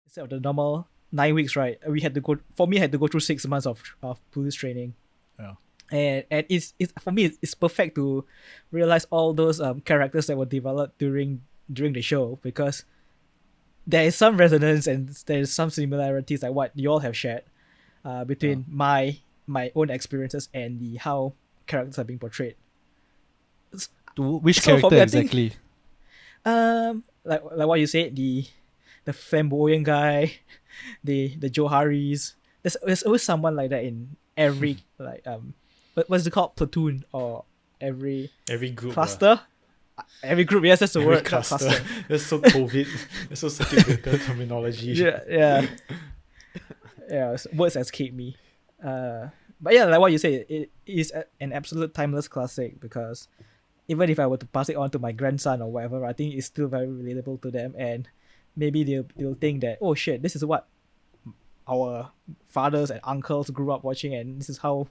Instead of the normal 9 weeks, right? We had to go. For me, I had to go through 6 months of police training. Yeah. And it's for me it's perfect to realize all those characters that were developed during the show, because there is some resonance and there is some similarities like what you all have shared between my own experiences and the how characters are being portrayed. To which So for character me, I think, exactly? like what you said, the flamboyant guy, the Joharis. There's always someone like that in every like what's it called, platoon, or every group cluster. Every group, yes, that's the every word. cluster. That's so COVID. That's so circuit breaker terminology. Yeah. Words escape me. But yeah, like what you say, it is an absolute timeless classic, because even if I were to pass it on to my grandson or whatever, I think it's still very relatable to them, and maybe they'll think that, oh shit, this is what our fathers and uncles grew up watching, and this is how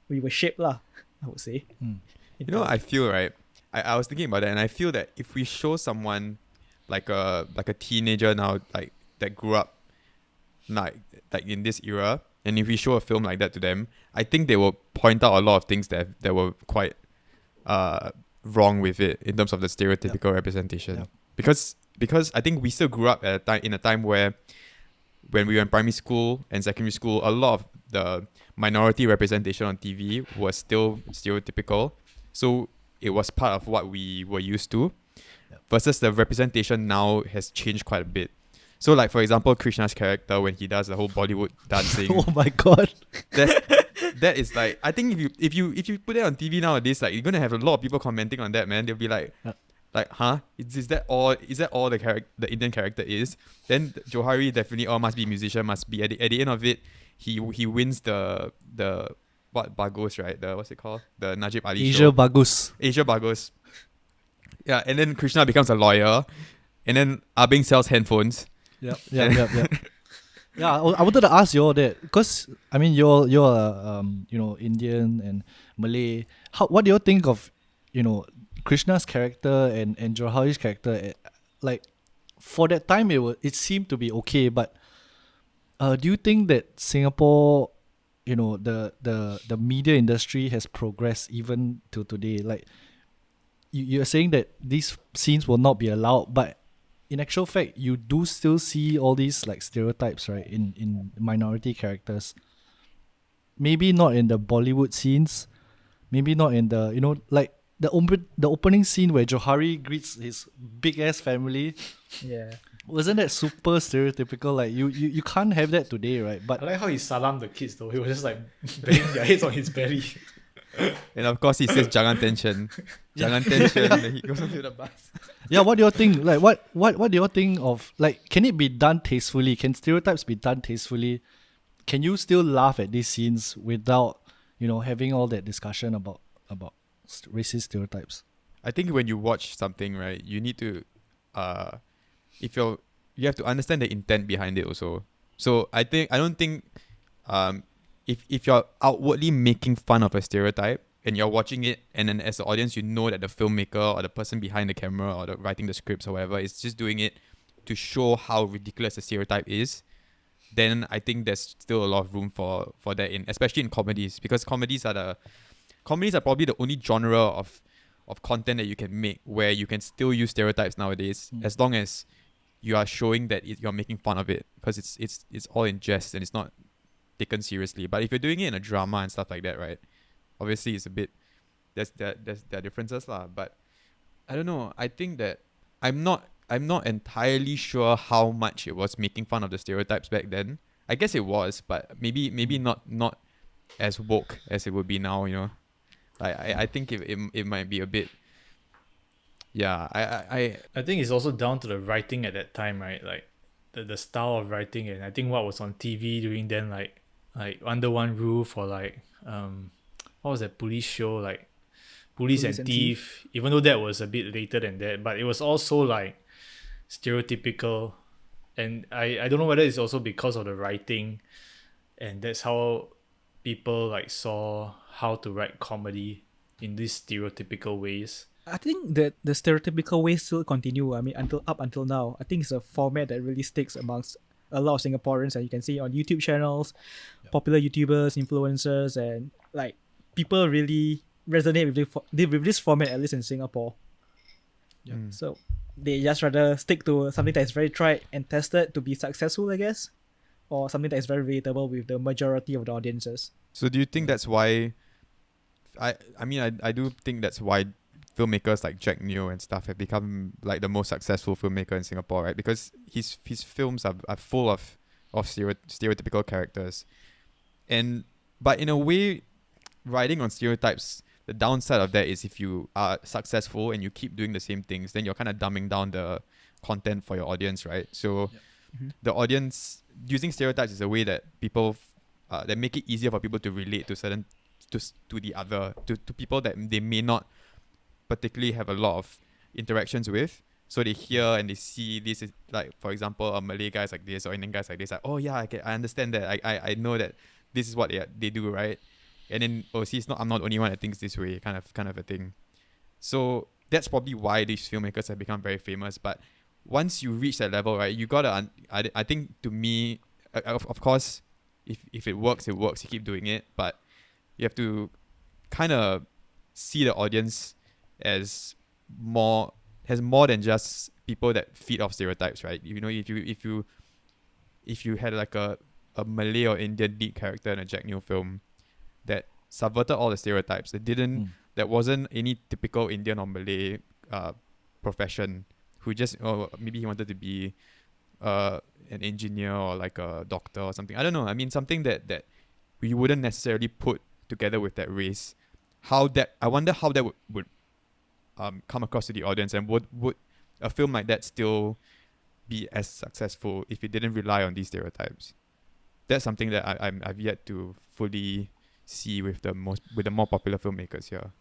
we were shaped lah, I would say. You know, I feel, right, I was thinking about that, and I feel that if we show someone like a teenager now, like that grew up like in this era, and if we show a film like that to them, I think they will point out a lot of things that were quite wrong with it in terms of the stereotypical representation. Because I think we still grew up at in a time where, when we were in primary school and secondary school, a lot of the minority representation on TV was still stereotypical. So it was part of what we were used to, versus the representation now has changed quite a bit. So like, for example, Krishna's character, when he does the whole Bollywood dancing. Oh my god. That is like, I think if you put it on TV nowadays, like, you're gonna have a lot of people commenting on that, man. They'll be like, huh? Is that all the Indian character is? Then Johari definitely must be a musician, must be at the end of it, he wins the what Bagus, right? The what's it called? The Najib Ali Asia show. Bagus. Asia Bagus. Yeah, and then Krishna becomes a lawyer, and then Abing sells handphones. Yep. Yeah, I wanted to ask you all that, because I mean you're Indian and Malay. What do you think of Krishna's character and Johari's character? Like, for that time it seemed to be okay, but do you think that Singapore, the media industry has progressed even till today? Like, you're saying that these scenes will not be allowed, but in actual fact, you do still see all these like stereotypes, right, in minority characters. Maybe not in the Bollywood scenes, maybe not in the like the opening scene where Johari greets his big ass family. Yeah. Wasn't that super stereotypical? Like you can't have that today, right? But I like how he salamed the kids though. He was just like banging their heads on his belly. And of course he says Jangan tension. Jangan tension, and then he goes onto the bus. yeah, what do you think? Like what do you think of, like, can it be done tastefully? Can stereotypes be done tastefully? Can you still laugh at these scenes without, having all that discussion about racist stereotypes? I think when you watch something, right, you need to you have to understand the intent behind it also. So I don't think if you're outwardly making fun of a stereotype and you're watching it, and then as the audience you know that the filmmaker or the person behind the camera or the writing the scripts or whatever is just doing it to show how ridiculous the stereotype is, then I think there's still a lot of room for that, especially in comedies, because comedies are probably the only genre of content that you can make where you can still use stereotypes nowadays, as long as you are showing that you're making fun of it, because it's all in jest and it's not taken seriously. But if you're doing it in a drama and stuff like that, right, obviously it's a bit, there are differences lah. But I don't know, I think that I'm not entirely sure how much it was making fun of the stereotypes back then. I guess it was, but maybe not as woke as it would be now, I think it might be a bit. Yeah, I think it's also down to the writing at that time, right? Like the style of writing, and I think what was on TV during then, like Under One Roof, or like what was that police show, like Police and Thief, even though that was a bit later than that, but it was also like stereotypical. And I don't know whether it's also because of the writing, and that's how people like saw how to write comedy in these stereotypical ways. I think that the stereotypical way still continue. I mean, until now, I think it's a format that really sticks amongst a lot of Singaporeans, and you can see on YouTube channels, popular YouTubers, influencers, and like people really resonate with this format, at least in Singapore. Mm. So they just rather stick to something that is very tried and tested to be successful, I guess, or something that is very relatable with the majority of the audiences. So do you think that's why? I do think that's why filmmakers like Jack Neo and stuff have become like the most successful filmmaker in Singapore, right? Because his films are full of stereotypical characters, but in a way, riding on stereotypes, the downside of that is if you are successful and you keep doing the same things, then you're kind of dumbing down the content for your audience, right? So the audience using stereotypes is a way that people that make it easier for people to relate to certain to the other to people that they may not particularly have a lot of interactions with. So they hear and they see this is like, for example, a Malay guys like this or Indian guys like this, like, oh yeah, I understand that. I know that this is what they do, right? And then, oh, see, I'm not the only one that thinks this way, kind of a thing. So that's probably why these filmmakers have become very famous. But once you reach that level, right, you gotta, I think to me, of course, if it works, you keep doing it. But you have to kind of see the audience as more than just people that feed off stereotypes, right? You know, if you had like a Malay or Indian lead character in a Jack Neo film that subverted all the stereotypes, that wasn't any typical Indian or Malay profession who just, or maybe he wanted to be an engineer or like a doctor or something. I don't know. I mean, something that we wouldn't necessarily put together with that race. I wonder how that would come across to the audience, and would a film like that still be as successful if it didn't rely on these stereotypes? That's something that I've yet to fully see with the more popular filmmakers here.